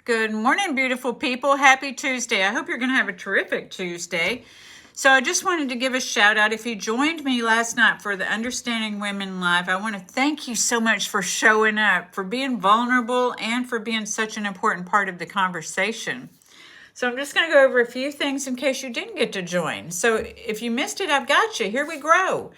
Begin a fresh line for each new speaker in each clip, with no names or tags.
Good morning, beautiful people. Happy Tuesday. I hope you're going to have a terrific Tuesday. So I just wanted to give a shout out. If you joined me last night for the Understanding Women Live, I want to thank you so much for showing up, for being vulnerable, and for being such an important part of the conversation. So I'm just going to go over a few things in case you didn't get to join. So if you missed it, I've got you. Here we grow.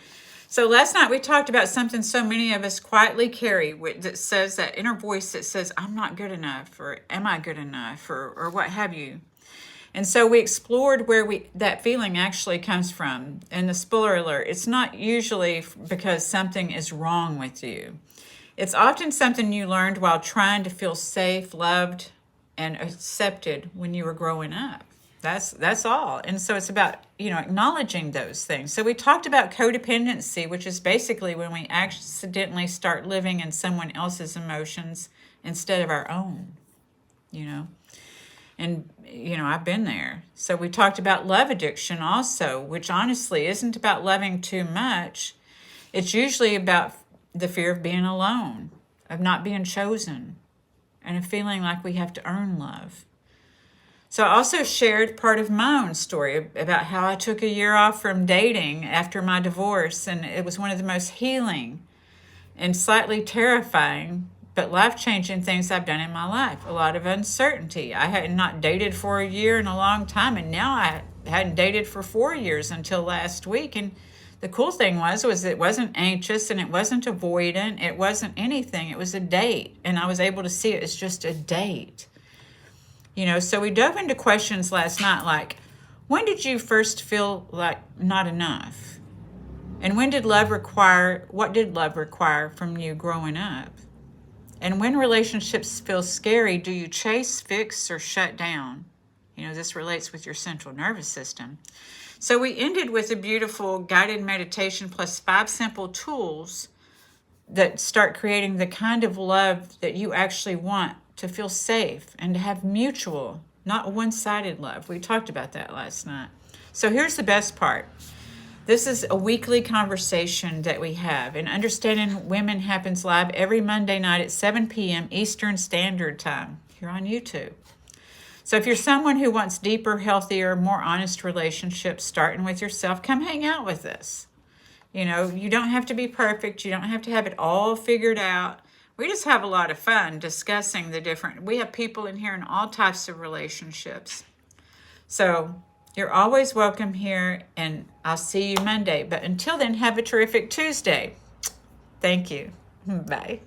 So last night we talked about something so many of us quietly carry that says, that inner voice that says, I'm not good enough, or am I good enough, or what have you. And so we explored where that feeling actually comes from. And the spoiler alert, it's not usually because something is wrong with you. It's often something you learned while trying to feel safe, loved, and accepted when you were growing up. That's all. And so it's about, acknowledging those things. So we talked about codependency, which is basically when we accidentally start living in someone else's emotions instead of our own, And, I've been there. So we talked about love addiction also, which honestly isn't about loving too much. It's usually about the fear of being alone, of not being chosen, and of feeling like we have to earn love. So I also shared part of my own story about how I took a year off from dating after my divorce, and it was one of the most healing and slightly terrifying but life-changing things I've done in my life. A lot of uncertainty. I had not dated for a year in a long time, and now I hadn't dated for 4 years until last week. And the cool thing was it wasn't anxious, and it wasn't avoidant. It wasn't anything. It was a date, and I was able to see it as just a date. So we dove into questions last night like, when did you first feel like not enough? And what did love require from you growing up? And when relationships feel scary, do you chase, fix, or shut down? This relates with your central nervous system. So we ended with a beautiful guided meditation plus 5 simple tools that start creating the kind of love that you actually want, to feel safe and to have mutual, not one-sided love. We talked about that last night. So here's the best part. This is a weekly conversation that we have. And Understanding Women happens live every Monday night at 7 p.m. Eastern Standard Time here on YouTube. So if you're someone who wants deeper, healthier, more honest relationships, starting with yourself, come hang out with us. You don't have to be perfect. You don't have to have it all figured out. We just have a lot of fun discussing we have people in here in all types of relationships. So you're always welcome here, and I'll see you Monday. But until then, have a terrific Tuesday. Thank you. Bye.